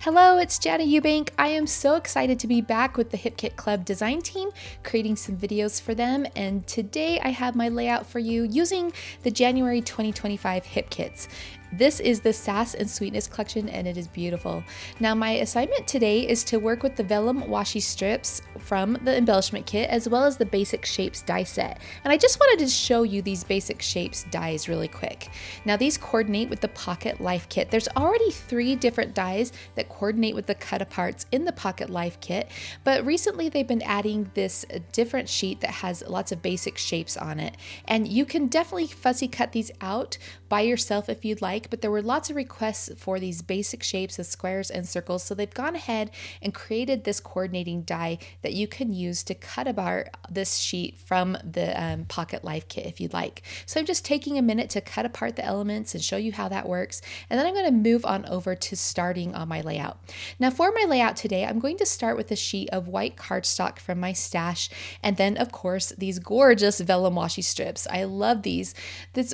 Hello, it's Jana Eubank. I am so excited to be back with the Hip Kit Club design team, creating some videos for them. And today I have my layout for you using the January 2025 Hip Kits. This is the Sass and Sweetness collection and it is beautiful. Now my assignment today is to work with the Vellum Washi Strips from the Embellishment Kit as well as the Basic Shapes die set. And I just wanted to show you these Basic Shapes dies really quick. Now these coordinate with the Pocket Life Kit. There's already 3 different dies that coordinate with the cut aparts in the Pocket Life Kit, but recently they've been adding this different sheet that has lots of basic shapes on it. And you can definitely fussy cut these out by yourself if you'd like, but there were lots of requests for these basic shapes of squares and circles, so they've gone ahead and created this coordinating die that you can use to cut apart this sheet from the Pocket Life Kit if you'd like. So I'm just taking a minute to cut apart the elements and show you how that works, and then I'm going to move on over to starting on my layout. Now for my layout today, I'm going to start with a sheet of white cardstock from my stash, and then of course these gorgeous Vellum Washi Strips. I love these.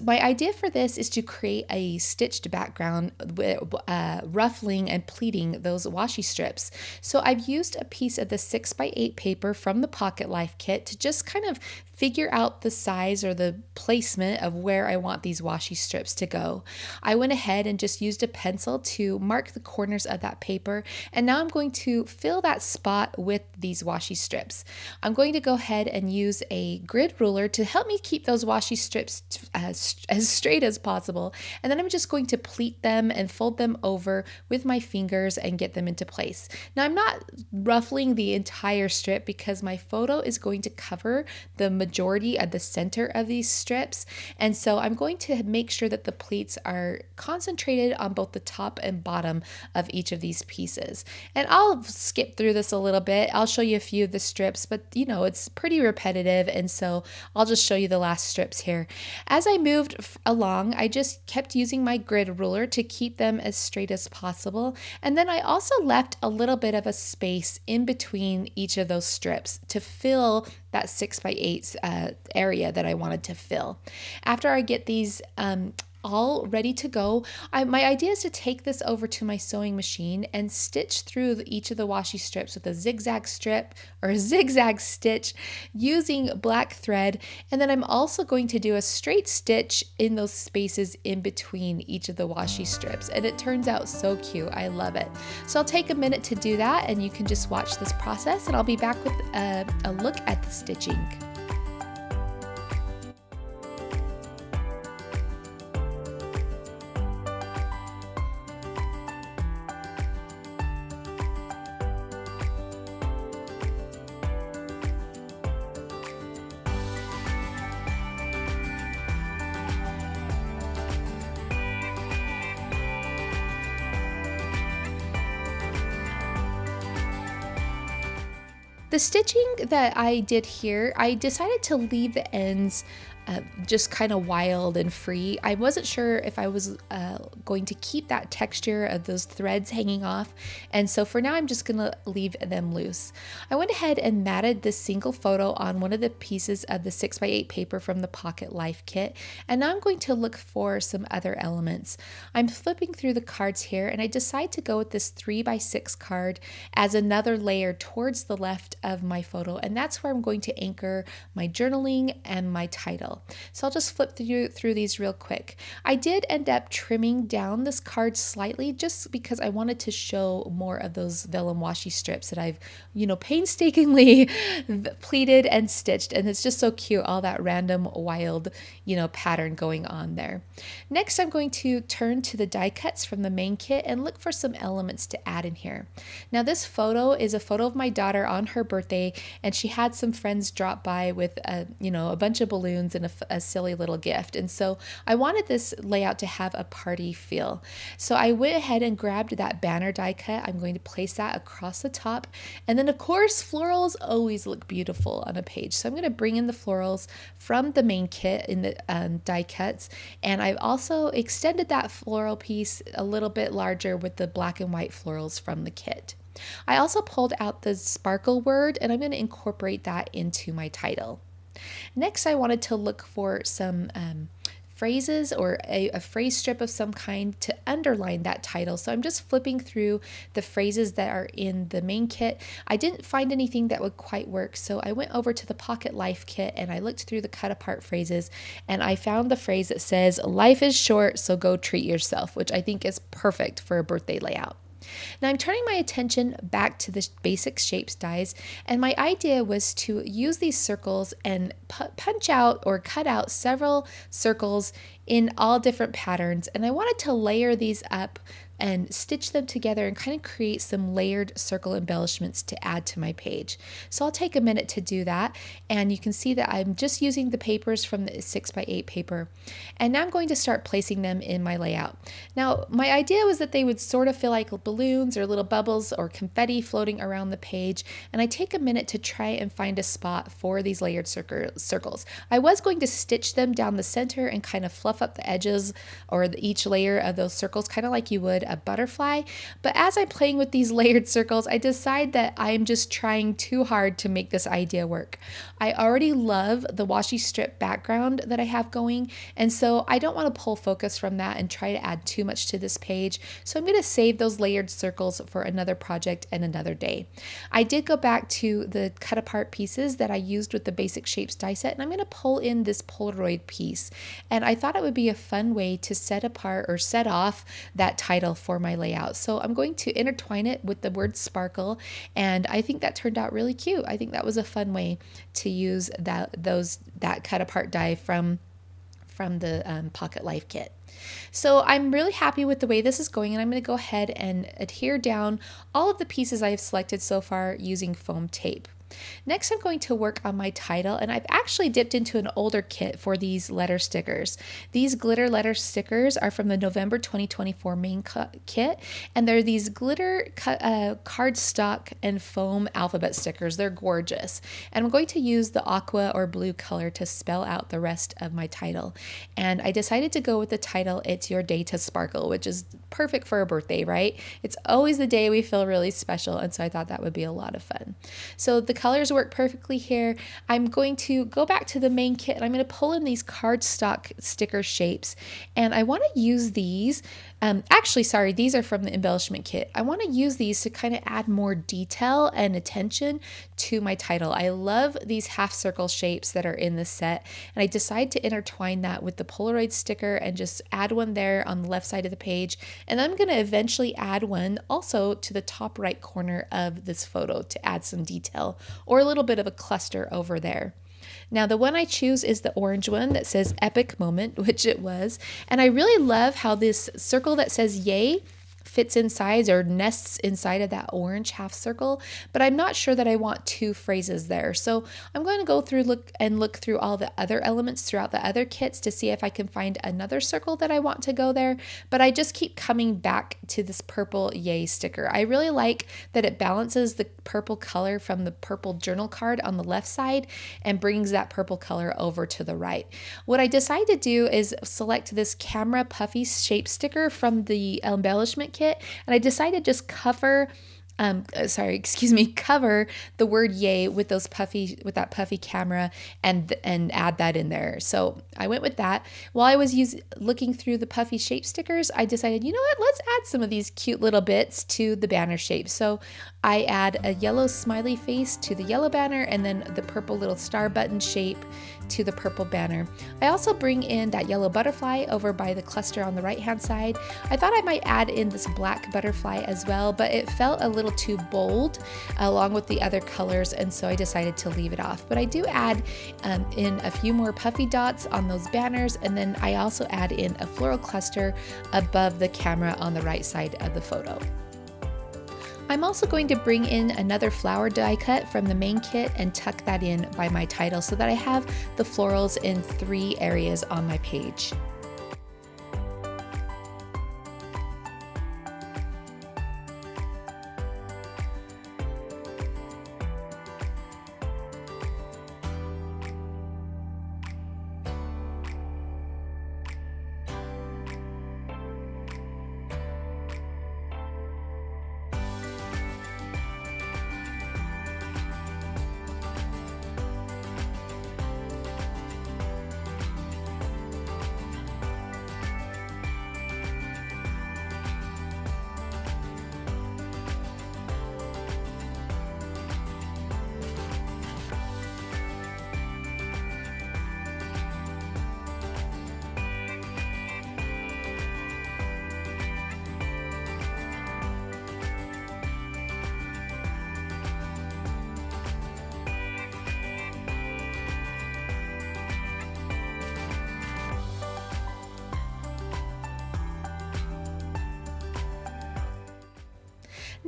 My idea for this is to create a stitched background with ruffling and pleating those washi strips. So I've used a piece of the 6x8 paper from the Pocket Life Kit to just kind of figure out the size or the placement of where I want these washi strips to go. I went ahead and just used a pencil to mark the corners of that paper, and now I'm going to fill that spot with these washi strips. I'm going to go ahead and use a grid ruler to help me keep those washi strips as straight as possible, and then I'm just going to pleat them and fold them over with my fingers and get them into place. Now I'm not ruffling the entire strip because my photo is going to cover the majority of the center of these strips, and so I'm going to make sure that the pleats are concentrated on both the top and bottom of each of these pieces. And I'll skip through this a little bit. I'll show you a few of the strips, but you know, it's pretty repetitive, and so I'll just show you the last strips here. As I moved along, I just kept using my grid ruler to keep them as straight as possible, and then I also left a little bit of a space in between each of those strips to fill that 6x8 area that I wanted to fill. After I get these all ready to go, my idea is to take this over to my sewing machine and stitch through each of the washi strips with a zigzag strip or a zigzag stitch using black thread, and then I'm also going to do a straight stitch in those spaces in between each of the washi strips, and it turns out so cute. I love it. So I'll take a minute to do that, and you can just watch this process, and I'll be back with a look at the stitching. The stitching that I did here, I decided to leave the ends just kind of wild and free. I wasn't sure if I was going to keep that texture of those threads hanging off, and so for now I'm just gonna leave them loose. I went ahead and matted this single photo on one of the pieces of the 6x8 paper from the Pocket Life Kit, and now I'm going to look for some other elements. I'm flipping through the cards here, and I decide to go with this 3x6 card as another layer towards the left of my photo, and that's where I'm going to anchor my journaling and my title. So I'll just flip through these real quick. I did end up trimming down this card slightly just because I wanted to show more of those Vellum Washi Strips that I've, painstakingly pleated and stitched, and it's just so cute, all that random wild, pattern going on there. Next, I'm going to turn to the die cuts from the main kit and look for some elements to add in here. Now this photo is a photo of my daughter on her birthday, and she had some friends drop by with a bunch of balloons and a silly little gift, and so I wanted this layout to have a party feel. So I went ahead and grabbed that banner die cut. I'm going to place that across the top, and then of course florals always look beautiful on a page, so I'm going to bring in the florals from the main kit in the die cuts, and I've also extended that floral piece a little bit larger with the black and white florals from the kit. I also pulled out the sparkle word, and I'm going to incorporate that into my title. Next, I wanted to look for some phrases or a phrase strip of some kind to underline that title. So I'm just flipping through the phrases that are in the main kit. I didn't find anything that would quite work, so I went over to the Pocket Life kit and I looked through the cut apart phrases, and I found the phrase that says, "Life is short, so go treat yourself," which I think is perfect for a birthday layout. Now I'm turning my attention back to the basic shapes dies, and my idea was to use these circles and punch out or cut out several circles in all different patterns, and I wanted to layer these up and stitch them together and kind of create some layered circle embellishments to add to my page. So I'll take a minute to do that, and you can see that I'm just using the papers from the 6x8 paper, and now I'm going to start placing them in my layout. Now my idea was that they would sort of feel like balloons or little bubbles or confetti floating around the page, and I take a minute to try and find a spot for these layered circles. I was going to stitch them down the center and kind of fluff up the edges or each layer of those circles, kind of like you would a butterfly. But as I'm playing with these layered circles, I decide that I'm just trying too hard to make this idea work. I already love the washi strip background that I have going, and so I don't want to pull focus from that and try to add too much to this page. So I'm going to save those layered circles for another project and another day. I did go back to the cut apart pieces that I used with the basic shapes die set, and I'm going to pull in this Polaroid piece. And I thought it would be a fun way to set apart or set off that title for my layout. So I'm going to intertwine it with the word sparkle, and I think that turned out really cute. I think that was a fun way to use that cut apart die from the Pocket Life kit. So I'm really happy with the way this is going, and I'm going to go ahead and adhere down all of the pieces I have selected so far using foam tape. Next, I'm going to work on my title, and I've actually dipped into an older kit for these letter stickers. These glitter letter stickers are from the November 2024 main kit, and they're these glitter cardstock and foam alphabet stickers. They're gorgeous, and I'm going to use the aqua or blue color to spell out the rest of my title. And I decided to go with the title, "It's Your Day to Sparkle," which is perfect for a birthday, right? It's always the day we feel really special, and so I thought that would be a lot of fun. So the colors work perfectly here. I'm going to go back to the main kit, and I'm going to pull in these cardstock sticker shapes, and I want to use these. Actually, sorry, these are from the embellishment kit. I want to use these to kind of add more detail and attention to my title. I love these half circle shapes that are in this set, and I decided to intertwine that with the Polaroid sticker and just add one there on the left side of the page. And I'm going to eventually add one also to the top right corner of this photo to add some detail or a little bit of a cluster over there. Now the one I choose is the orange one that says epic moment, which it was. And I really love how this circle that says yay fits inside or nests inside of that orange half circle, but I'm not sure that I want two phrases there. So I'm going to go through look through all the other elements throughout the other kits to see if I can find another circle that I want to go there, but I just keep coming back to this purple yay sticker. I really like that it balances the purple color from the purple journal card on the left side and brings that purple color over to the right. What I decided to do is select this camera puffy shape sticker from the embellishment kit, and I decided to just cover the word yay with that puffy camera and add that in there. So I went with that. While I was looking through the puffy shape stickers, I decided, you know what, let's add some of these cute little bits to the banner shape. So I add a yellow smiley face to the yellow banner, and then the purple little star button shape to the purple banner. I also bring in that yellow butterfly over by the cluster on the right hand side. I thought I might add in this black butterfly as well, but it felt a little too bold along with the other colors, and so I decided to leave it off. But I do add in a few more puffy dots on those banners, and then I also add in a floral cluster above the camera on the right side of the photo. I'm also going to bring in another flower die cut from the main kit and tuck that in by my title so that I have the florals in 3 areas on my page.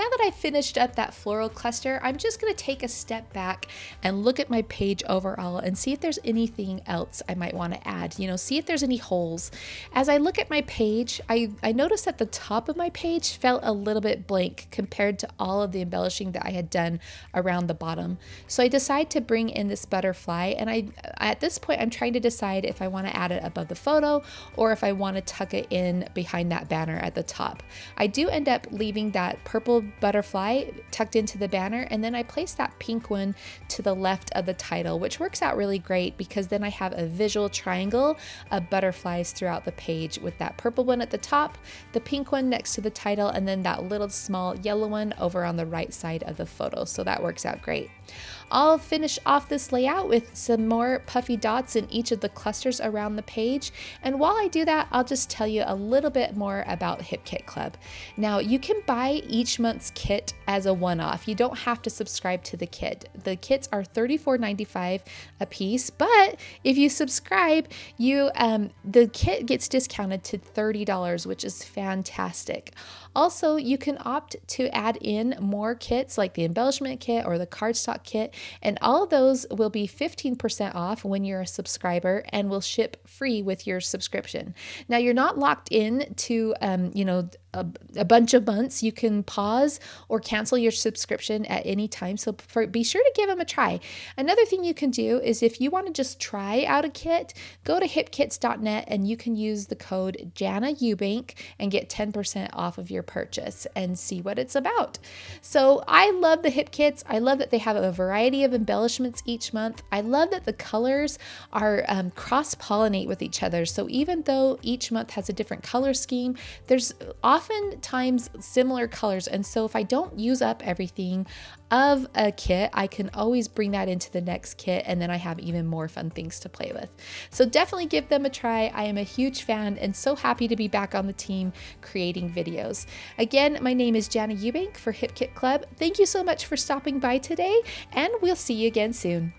Now that I've finished up that floral cluster, I'm just going to take a step back and look at my page overall and see if there's anything else I might want to add, see if there's any holes. As I look at my page, I noticed that the top of my page felt a little bit blank compared to all of the embellishing that I had done around the bottom. So I decided to bring in this butterfly, and at this point I'm trying to decide if I want to add it above the photo or if I want to tuck it in behind that banner at the top. I do end up leaving that purple butterfly tucked into the banner, and then I place that pink one to the left of the title, which works out really great because then I have a visual triangle of butterflies throughout the page with that purple one at the top, the pink one next to the title, and then that little small yellow one over on the right side of the photo. So that works out great. I'll finish off this layout with some more puffy dots in each of the clusters around the page. And while I do that, I'll just tell you a little bit more about Hip Kit Club. Now, you can buy each month's kit as a one-off. You don't have to subscribe to the kit. The kits are $34.95 a piece, but if you subscribe, the kit gets discounted to $30, which is fantastic. Also, you can opt to add in more kits like the embellishment kit or the cardstock kit, and all of those will be 15% off when you're a subscriber and will ship free with your subscription. Now, you're not locked in to a bunch of months. You can pause or cancel your subscription at any time, so be sure to give them a try. Another thing you can do is if you want to just try out a kit, go to hipkits.net and you can use the code Jana Eubank and get 10% off of your purchase and see what it's about. So I love the Hip Kits. I love that they have a variety of embellishments each month. I love that the colors are cross-pollinate with each other. So even though each month has a different color scheme, there's oftentimes similar colors. And so if I don't use up everything of a kit, I can always bring that into the next kit, and then I have even more fun things to play with. So definitely give them a try. I am a huge fan and so happy to be back on the team creating videos. Again, my name is Jana Eubank for Hip Kit Club. Thank you so much for stopping by today, and we'll see you again soon.